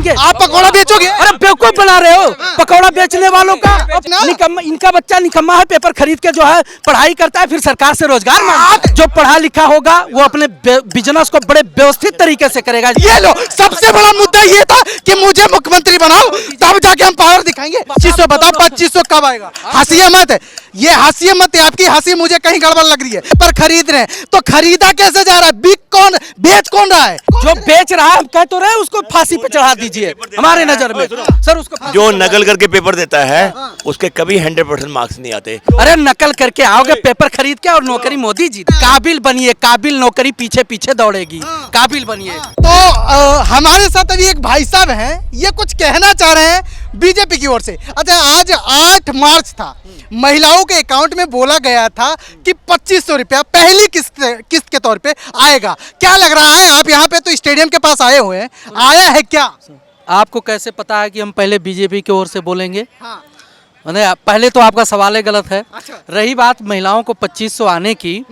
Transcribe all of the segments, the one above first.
देंगे। आप पकौड़ा बेचोगे? अरे बेवकूफ बना रहे हो। पकौड़ा बेचने वालों का निकम्मा, इनका बच्चा निकम्मा है, पेपर खरीद के जो है पढ़ाई करता है, फिर सरकार से रोजगार मांगता है। जो पढ़ा लिखा होगा वो अपने बिजनेस को बड़े व्यवस्थित तरीके से करेगा। ये लो, सबसे बड़ा मुद्दा ये था कि मुझे मुख्यमंत्री बनाओ, तब जाके हम पावर दिखाएंगे। 2500 बताओ, 2500 कब आएगा? हंसिए मत, ये हंसिए मत, आपकी हंसी मुझे कहीं गड़बड़ लग रही है। पर खरीद रहे हैं तो खरीदा कैसे जा रहा है? बिक कौन, बेच कौन रहा है? जो बेच रहा है, हम कह तो रहे उसको फांसी पे चढ़ा दीजिए हमारे नजर में सर। उसको जो नकल करके पेपर देता है उसके कभी 100% मार्क्स नहीं आते। अरे नकल करके आओगे पेपर खरीद के, और नौकरी मोदी जी। काबिल बनिए, काबिल नौकरी पीछे पीछे दौड़ेगी। काबिल बनिए। तो हमारे साथ अभी एक भाई साहब हैं, ये कुछ कहना चाह रहे हैं बीजेपी की ओर से। अच्छा, आज 8 मार्च था, महिलाओं के अकाउंट में बोला गया था कि 2500 रुपया पहली किस्त के तौर पे आएगा। क्या लग रहा है? आप यहाँ पे तो स्टेडियम के पास आए हुए हैं, आया है क्या? आपको कैसे पता है कि हम पहले बीजेपी की ओर से बोलेंगे? हाँ। पहले तो आपका सवाल ही गलत है। अच्छा। रही बात महिलाओं को 2500 आने की,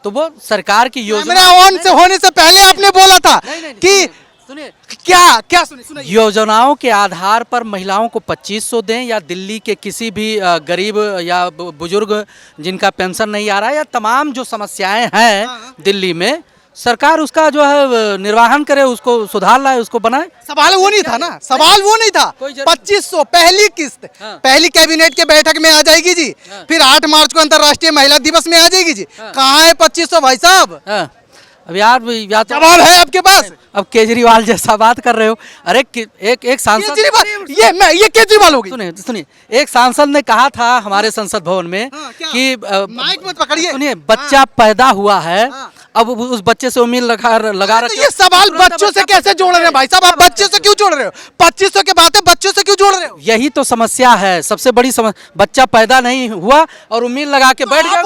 तो वो सरकार की योजना ऑन से होने से पहले आपने बोला था कि सुनिए क्या सुनिए योजनाओं के आधार पर महिलाओं को 2500 दें, या दिल्ली के किसी भी गरीब या बुजुर्ग जिनका पेंशन नहीं आ रहा है, या तमाम जो समस्याएं हैं दिल्ली में, सरकार उसका जो है निर्वाहन करे, उसको सुधार लाए, उसको बनाए। सवाल वो नहीं था ना, सवाल वो नहीं था। 2500 पहली किस्त पहली कैबिनेट के बैठक में आ जाएगी जी, फिर 8 मार्च को अंतर्राष्ट्रीय महिला दिवस में आ जाएगी जी। कहाँ है 2500 भाई साहब? अब यार जवाब है आपके पास? अब केजरीवाल जैसा बात कर रहे हो। अरे एक सांसद, ये केजरीवाल हो गई। सुनिए, एक सांसद ने कहा था हमारे संसद भवन में कि माइक मत पकड़िए। सुनिए, बच्चा पैदा हुआ है, अब उस बच्चे से उम्मीद लगा रखे। ये सवाल बच्चों से कैसे जोड़ रहे हैं भाई साहब? आप बच्चों से क्यों जोड़ रहे हो? 2500 के बातें बच्चों से क्यों जोड़ रहे हो? यही तो समस्या है, सबसे बड़ी समस्या। बच्चा पैदा नहीं हुआ और उम्मीद लगा के बैठ गए।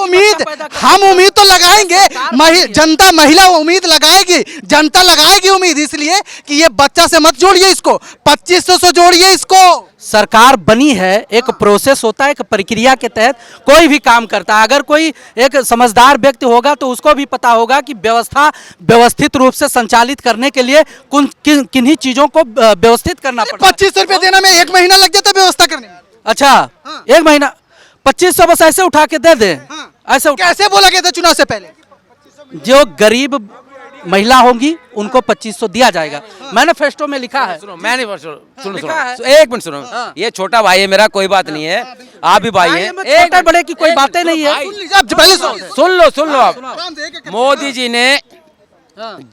हम उम्मीद तो लगाएंगे, जनता महिला उम्मीद लगाएगी, जनता लगाएगी उम्मीद, इसलिए कि ये बच्चा से मत जोड़िए इसको, 2500 से जोड़िए इसको। सरकार बनी है, एक प्रोसेस होता है, एक प्रक्रिया के तहत कोई भी काम करता है। अगर कोई एक समझदार व्यक्ति होगा तो उसको भी पता होगा कि व्यवस्था व्यवस्थित रूप से संचालित करने के लिए किन्हीं चीजों को व्यवस्थित करना पड़ता है। 2500 रुपया देना में 1 महीना लग जाता है व्यवस्था करने में। अच्छा, 1 महीना 2500 बस ऐसे उठा के दे दे? ऐसे कैसे बोला गया था चुनाव से पहले? जो गरीब महिला होंगी उनको 2500 दिया जाएगा, मैनिफेस्टो में लिखा है। सुनो, एक मिनट सुनो। ये छोटा भाई है मेरा, कोई बात नहीं है, आप भी भाई हैं। छोटे बड़े की कोई बातें नहीं है। सुन लो आप। मोदी जी ने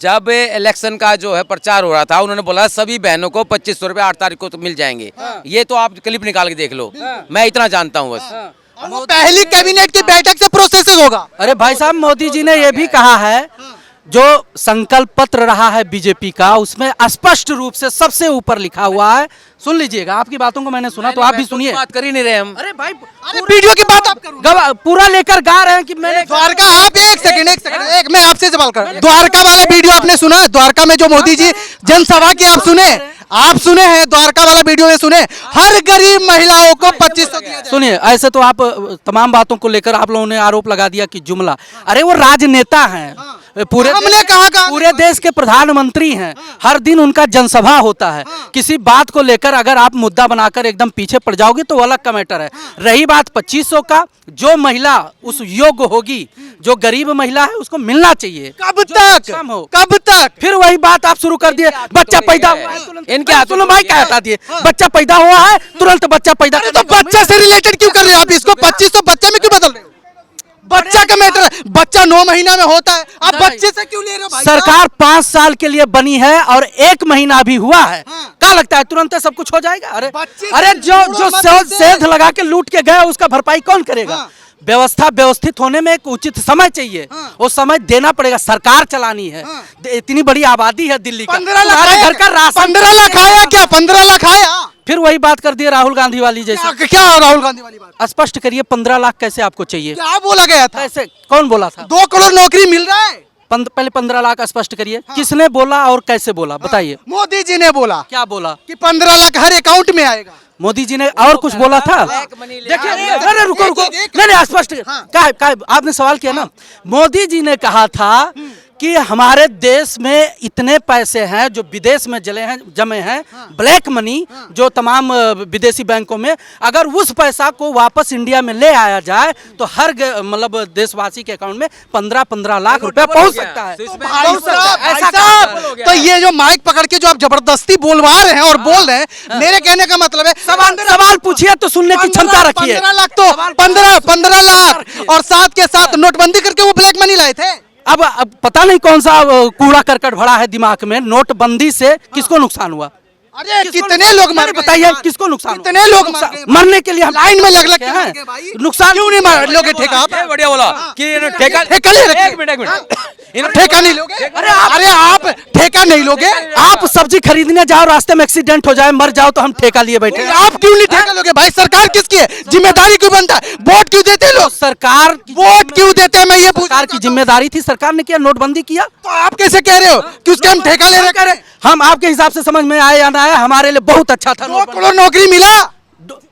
जब इलेक्शन का जो है प्रचार हो रहा था, उन्होंने बोला सभी बहनों को 2500 रुपए 8 तारीख को तो मिल जाएंगे। ये तो आप क्लिप निकाल के देख लो, मैं इतना जानता हूँ बस। पहली कैबिनेट की बैठक से प्रोसेस होगा। अरे भाई साहब, मोदी जी ने यह भी कहा है, जो संकल्प पत्र रहा है बीजेपी का, उसमें स्पष्ट रूप से सबसे ऊपर लिखा हुआ है। सुन लीजिएगा, आपकी बातों को मैंने सुना, तो आप भी सुनिए। बात कर ही नहीं रहे हम। अरे भाई, वीडियो की बात आप पूरा लेकर गा रहे हैं कि मैंने द्वारका। आप एक सेकंड, मैं आपसे सवाल कर, द्वारका वाला वीडियो आपने सुना? द्वारका में जो मोदी जी जनसभा की आप सुने हैं? द्वारका वाला वीडियो में सुने? हर गरीब महिलाओं को 2500 दिया जाए। सुनिए, ऐसे तो आप तमाम बातों को लेकर आप लोगों ने आरोप लगा दिया कि जुमला। अरे वो राजनेता हैं, पूरे देश के प्रधानमंत्री हैं, हर दिन उनका जनसभा होता है। किसी बात को लेकर अगर आप मुद्दा बनाकर एकदम पीछे पड़ जाओगे तो वो अलग का मैटर है। रही बात 2500 का, जो महिला उस योग्य होगी, जो गरीब महिला है, उसको मिलना चाहिए। कब तक? फिर वही बात आप शुरू कर दिए, बच्चा पैदा हुआ है, इनके हाथों भाई क्या हटा दिए, बच्चा पैदा हुआ है तुरंत बच्चा पैदा। तो बच्चा से रिलेटेड क्यों कर रहे हो आप इसको? 2500 बच्चे में क्यों बदल रहे हो? बच्चा का मैटर, बच्चा 9 महीना में होता है, आप बच्चे से क्यों ले रहे हो भाई? सरकार 5 साल के लिए बनी है और 1 महीना भी हुआ है। क्या लगता है तुरंत सब कुछ हो जाएगा? अरे जो सेंध लगा के लूट के गया उसका भरपाई कौन करेगा? व्यवस्था व्यवस्थित होने में एक उचित समय चाहिए, वो समय देना पड़ेगा। सरकार चलानी है, इतनी बड़ी आबादी है दिल्ली का, 15 लाख घर का राशन 15 लाख आया क्या? 15 लाख आया? फिर वही बात कर दिए राहुल गांधी वाली जैसे। क्या राहुल गांधी वाली बात? स्पष्ट करिए, 15 लाख कैसे आपको चाहिए? क्या बोला गया था? ऐसे कौन बोला था? 2 करोड़ नौकरी मिल रहा है। पहले 15 लाख स्पष्ट करिए। किसने बोला और कैसे बोला, बताइए। मोदी जी ने बोला। क्या बोला? कि 15 लाख हर अकाउंट में आएगा। मोदी जी ने और कुछ बोला था? देखिए, रुको, नहीं स्पष्ट, आपने सवाल किया ना। मोदी जी ने कहा था कि हमारे देश में इतने पैसे हैं जो विदेश में जमे हैं, ब्लैक मनी जो तमाम विदेशी बैंकों में, अगर उस पैसा को वापस इंडिया में ले आया जाए तो हर मतलब देशवासी के अकाउंट में 15-15 लाख रुपया पहुंच सकता है। भाई साहब, तो ये जो माइक पकड़ के जो आप जबरदस्ती बोलवा रहे हैं और बोल रहे हैं, मेरे कहने का मतलब है सवाल पूछिए तो सुनने की क्षमता रखिए। 15 लाख तो 15 लाख और साथ के साथ नोटबंदी करके वो ब्लैक मनी लाए थे। अब पता नहीं कौन सा कूड़ा करकट भरा है दिमाग में। नोटबंदी से किसको नुकसान हुआ? अरे कितने लोग मर गए, बताइए किसको नुकसान? कितने लोग मर गए? मरने के लिए हम लाइन में लग के हैं। हैं भाई। नुकसान क्यों नहीं मार लोगे ठेका आप? बढ़िया बोला कि ठेका ठेका ले रखे। एक मिनट ठेका नहीं लोगे? अरे आप ठेका नहीं लोगे? आप सब्जी खरीदने जाओ, रास्ते में एक्सीडेंट हो जाए, मर जाओ तो हम ठेका लिए बैठे। आप क्यों नहीं ठेका लोगे भाई? सरकार किसकी है? जिम्मेदारी क्यों बनता है? वोट क्यों देते हैं लोग? सरकार वोट क्यों देते हैं? मैं ये पूछ, सरकार की जिम्मेदारी थी, सरकार ने किया, नोटबंदी किया। तो आप कैसे कह रहे हो कि उसके हम ठेका ले रहे हैं? हम आपके हिसाब से समझ में आए या ना आए, हमारे लिए बहुत अच्छा था। 2 करोड़ नौकरी मिला।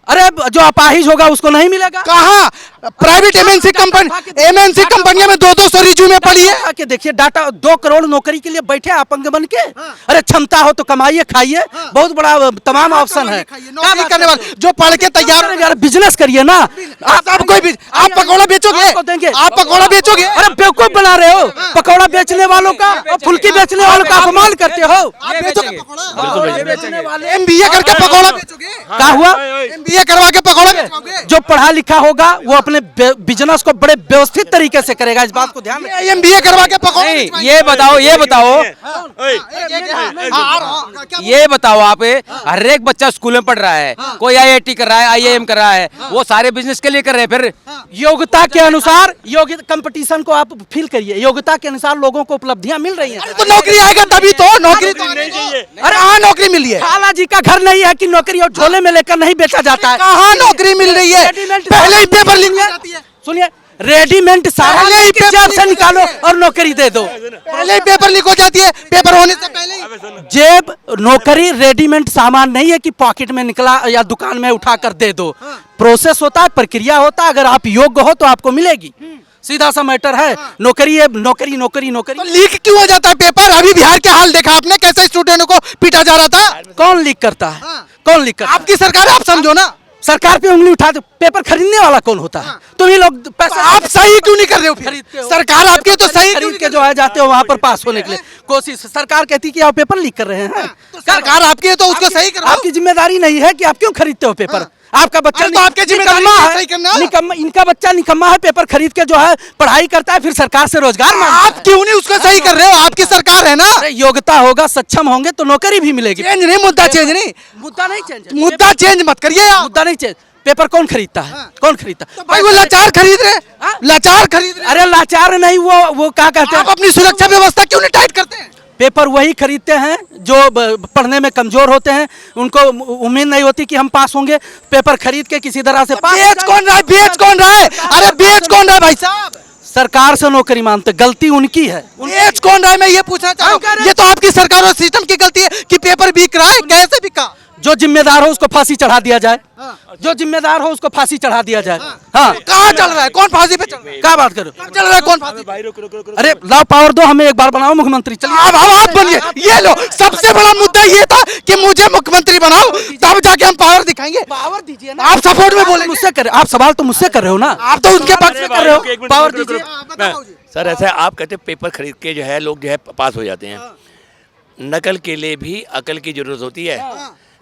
अरे जो अपाहिज होगा उसको नहीं मिलेगा। कहाँ? प्राइवेट एमएनसी कंपनियों में 200 रिज्यूमे पड़ी है। कि देखिए डाटा 2 करोड़ नौकरी के लिए बैठे अपंग बन के। अरे क्षमता हो तो कमाइए, खाइए, बहुत बड़ा तमाम ऑप्शन है। नौकरी करने वाले जो पढ़ के तैयार, यार बिजनेस करिए ना। आप कोई भी, आप पकौड़ा बेचोगे? आप पकौड़ा बेचोगे? अरे बेवकूफ बना रहे हो। पकौड़ा बेचने वालों का और फुल्की बेचने वालों का अपमान करते हो। आप बेचोगे पकौड़ा? एमबीए करके पकौड़ा बेचोगे? क्या हुआ? एमबीए करवा के पकौड़ा बेचोगे? जो पढ़ा लिखा होगा वो अपने बिजनेस को बड़े व्यवस्थित तरीके से करेगा, इस बात को ध्यान रखिए। एमबीए करवा के पकौड़ा नहीं, ये बताओ आप, हर एक बच्चा स्कूल में पढ़ रहा है, कोई आईआईटी कर रहा है, आईआईएम कर रहा है, वो सारे बिजनेस के लिए कर रहे हैं। फिर योग्यता के अनुसार कंपटीशन को आप फील करिए, योग्यता के अनुसार लोगों को उपलब्धियां मिल रही हैं। तो नौकरी आएगा तभी तो नौकरी तो अरे हाँ नौकरी मिली है। खाला जी का घर नहीं है कि नौकरी और झोले में लेकर नहीं बेचा जाता है। कहाँ नौकरी मिल रही है? पहले ही पेपर लिख जाती है। सुनिए, रेडीमेड सारा जेब से निकालो और नौकरी दे दो। पहले ही पेपर लीक हो जाती है, पेपर होने से पहले ही। जेब नौकरी रेडीमेड सामान नहीं है कि पॉकेट में निकला या दुकान में उठा कर दे दो। प्रोसेस होता है, प्रक्रिया होता है। अगर आप योग्य हो तो आपको मिलेगी, सीधा सा मैटर है। नौकरी है, नौकरी नौकरी नौकरी। तो लीक क्यों हो जाता है पेपर? अभी बिहार के हाल देखा आपने, कैसे स्टूडेंटों को पीटा जा रहा था। कौन लीक करता है? कौन लीक करता है? आपकी सरकार, आप समझो ना। सरकार पे उंगली उठा दो। पेपर खरीदने वाला कौन होता है? तुम ही लोग पैसा आप सही क्यों नहीं कर रहे हो? खरीदते हो। सरकार आपकी तो सही खरीद के जो है जाते हो वहां पर पास होने के लिए कोशिश। सरकार कहती कि आप पेपर लीक कर रहे हैं। सरकार आपकी है तो उसको सही करो। आपकी जिम्मेदारी नहीं है कि आप क्यों खरीदते हो पेपर। आपका बच्चा अरे तो आपकी जिम्मेदारी निकम्मा है सही करना। निकम्मा, इनका बच्चा निकम्मा है, पेपर खरीद के जो है पढ़ाई करता है, फिर सरकार से रोजगार मांगता है। आप क्यों नहीं उसको सही कर रहे हो? आपकी सरकार है ना। अरे योग्यता होगा, सक्षम होंगे तो नौकरी भी मिलेगी। चेंज नहीं, मुद्दा चेंज नहीं, मुद्दा नहीं चेंज, मुद्दा चेंज मत करिए आप। मुद्दा नहीं चेंज। पेपर कौन खरीदता है? कौन खरीदता है? भाई वो लाचार खरीद रहे, लाचार खरीद रहे। अरे लाचार नहीं, वो क्या कहते हैं, आप अपनी सुरक्षा व्यवस्था क्यों नहीं टाइट करते हैं? पेपर वही खरीदते हैं जो पढ़ने में कमजोर होते हैं। उनको उम्मीद नहीं होती कि हम पास होंगे, पेपर खरीद के किसी तरह से पास। बेच कौन रहा है? बेच कौन रहा है? अरे बेच कौन रहा है भाई साहब? सरकार से नौकरी मांगते, गलती उनकी है। बेच कौन रहा है? मैं ये पूछना चाह रहा हूँ। ये तो आपकी सरकार और सिस्टम की गलती है कि पेपर बिक रहा है। कैसे बिका? जो जिम्मेदार हो उसको फांसी चढ़ा दिया जाए। जो जिम्मेदार हो उसको फांसी चढ़ा दिया जाए। हाँ, कहाँ चल रहा है? कौन फांसी पे चल रहा है? क्या बात करो? कब चल रहा है? कौन फांसी? अरे लाओ पावर दो, हमें एक बार बनाओ मुख्यमंत्री। चलिए अब आप बनिए। ये लो, सबसे बड़ा मुद्दा ये था कि मुझे मुख्यमंत्री बनाओ, तब जाके हम पावर दिखाएंगे। पावर दीजिए ना। आप सपोर्ट में बोले मुझसे कर, आप सवाल तो मुझसे कर रहे हो ना। आप तो उनके पक्ष में कर रहे हो। पावर दीजिए। सर ऐसा है, आप कहते हैं पेपर खरीद के जो है लोग जो है पास हो जाते हैं। नकल के लिए भी अकल की जरूरत होती है।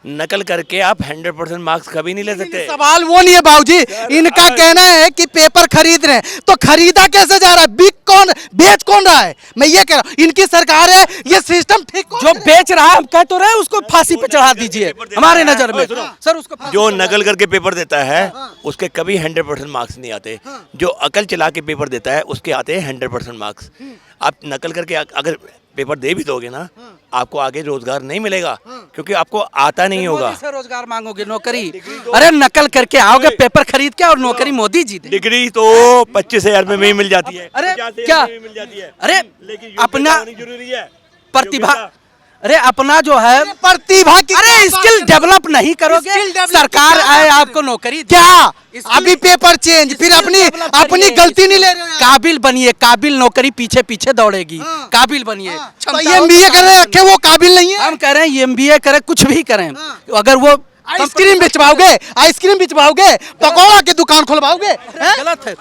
नकल करके आप 100% मार्क्स कभी नहीं ले सकते। सवाल वो नहीं है बाबूजी, इनका कहना है कि पेपर खरीद रहे हैं, तो खरीदा कैसे जा रहा है? बिक कौन, बेच कौन रहा है? मैं ये कह रहा हूँ, इनकी सरकार है, ये सिस्टम ठीक कौन जो है? बेच रहा है, हम कह तो रहे हैं उसको फांसी पे चढ़ा दीजिए हमारे नजर में। सर उसको जो नकल करके पेपर देता है उसके कभी 100% मार्क्स नहीं आते। जो अकल चला के पेपर देता है उसके आते हैं 100% मार्क्स। आप नकल करके अगर पेपर दे भी दोगे ना, आपको आगे रोजगार नहीं मिलेगा क्योंकि आपको आता नहीं होगा। से रोजगार मांगोगे, नौकरी? अरे नकल करके आओगे पेपर खरीद के और नौकरी मोदी जी दे। डिग्री तो 25,000 में ही मिल जाती है। अरे 50,000 क्या? में मिल जाती है। अरे लेकिन अपना जरूरी है प्रतिभा, अरे अपना जो है प्रतिभा की अरे स्किल डेवलप नहीं करोगे, Skill develop सरकार क्या आए कर रहे आपको नौकरी दे। क्या Skill- अभी पेपर चेंज, फिर Skill अपनी develop अपनी करिए, गलती नहीं ले रहे हो यार। काबिल बनिए, काबिल नौकरी पीछे पीछे दौड़ेगी, काबिल बनिए। तो क्षमता ये हो एमबीए तो कर रहे रखे वो काबिल नहीं है। हम कह रहे हैं एमबीए करें, कुछ भी करें, अगर वो आइसक्रीम बिचवाओगे, आइसक्रीम बिचवाओगे, पकौड़ा की दुकान खुलवाओगे, हैं? गलत है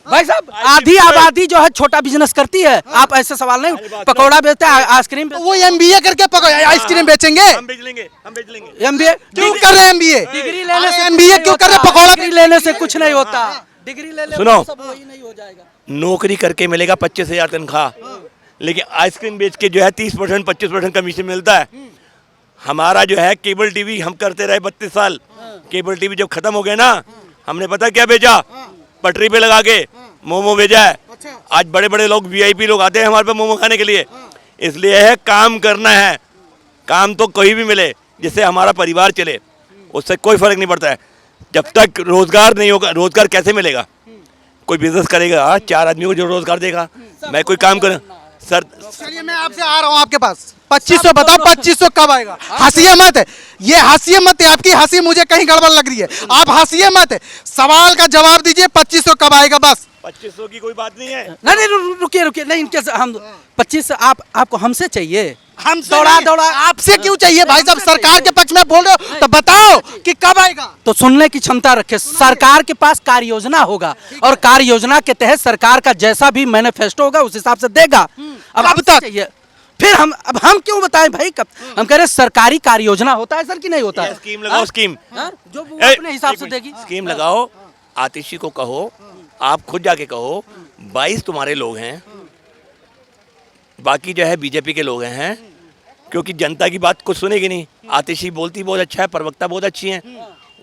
भाई साहब। आधी आबादी जो है छोटा बिजनेस करती है, आप ऐसे सवाल नहीं, पकौड़ा बेचते हैं, आइसक्रीम तो वो एमबीए करके आइसक्रीम बेचेंगे। हम बेच लेंगे, हम बेच लेंगे। एमबीए क्यों कर रहे हैं एमबीए? डिग्री लेने से एमबीए क्यों कर रहे हैं? पकौड़ा डिग्री लेने से कुछ नहीं होता, डिग्री ले ले सुनो। सब वही नहीं हो जाएगा। नौकरी करके मिलेगा 25,000 तनख्वाह, लेकिन आइसक्रीम बेच के जो है 30% 25% कमीशन मिलता है। हमारा जो है केबल टीवी हम करते रहे 32 साल, केबल टीवी जब खत्म हो गया ना, हमने पता क्या बेचा, पटरी पे लगा के मोमो भेजा है। आज बड़े बड़े लोग वीआईपी लोग आते हैं हमारे पे मोमो खाने के लिए। इसलिए है काम करना है, काम तो कोई भी मिले जिससे हमारा परिवार चले, उससे कोई फर्क नहीं पड़ता है। जब तक रोजगार नहीं होगा, रोजगार कैसे मिलेगा? कोई बिजनेस करेगा, 4 आदमियों को जो रोजगार देगा। मैं कोई काम करूं सर, चलिए मैं आपसे आ रहा हूँ आपके पास, 2500 बताओ, 2500 कब आएगा? हंसिए मत, ये हंसिए मत, आपकी हंसी मुझे कहीं गड़बड़ लग रही है। आप हंसिए मत, सवाल का जवाब दीजिए, 2500 कब आएगा? बस 2500 की कोई बात नहीं है। नहीं रुकिए रुकिए, नहीं इनके हम 25 आपको हमसे चाहिए, हम दौड़ा दौड़ा आपसे क्यों चाहिए भाई साहब? सरकार के पक्ष में बोल रहे हो तो बताओ कि कब आएगा? तो सुनने की क्षमता रखे। सरकार के पास कार्य योजना होगा और कार्य योजना के तहत सरकार का जैसा भी मैनिफेस्टो होगा उस हिसाब से देगा। अब कब तक चाहिए फिर हम क्यों बताएं भाई कब? हम कह रहे सरकारी कार्य योजना होता है सर कि नहीं होता है? स्कीम लगाओ, स्कीम जो वो अपने हिसाब से देगी। स्कीम लगाओ, आतिशी को कहो, आप खुद जाके कहो 22 तुम्हारे लोग हैं, बाकी जो है बीजेपी के लोग हैं, क्योंकि जनता की बात कुछ सुनेगी नहीं। आतिशी बोलती बहुत अच्छा है, प्रवक्ता बहुत अच्छी हैं,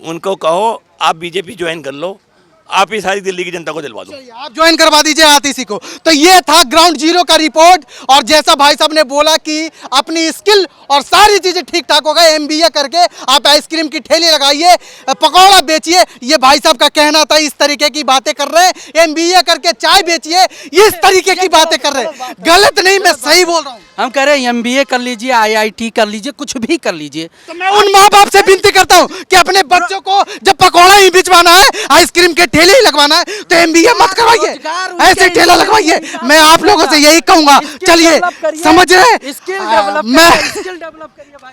उनको कहो आप बीजेपी ज्वाइन कर लो, आप ही सारी दिल्ली की जनता को दिलवा दो। आप ज्वाइन करवा दीजिए आतिशी को। तो ये था ग्राउंड जीरो का रिपोर्ट, और जैसा भाई साहब ने बोला कि अपनी स्किल और सारी चीजें ठीक ठाक हो गए, एमबीए करके आप आइसक्रीम की ठेली लगाइए, पकौड़ा बेचिए, ये भाई साहब का कहना था। इस तरीके की बातें कर रहे हैं, एमबीए करके चाय बेचिए, इस तरीके की बातें कर रहे हैं। गलत नहीं, मैं सही बोल रहा हूँ। हम कह रहे हैं एमबीए कर लीजिए, आईआईटी कर लीजिए, कुछ भी कर लीजिए। तो मैं उन माँ बाप से विनती करता हूँ कि अपने बच्चों को जब पकौड़ा ही बिचवाना है, आइसक्रीम के ठेले ही लगवाना है, तो एमबीए मत करवाइए, ऐसे ठेला लगवाइए। मैं आप लोगों से यही कहूंगा। चलिए, समझ रहे हैं? स्किल डेवलप मैं स्किल डेवलप करिए भाई।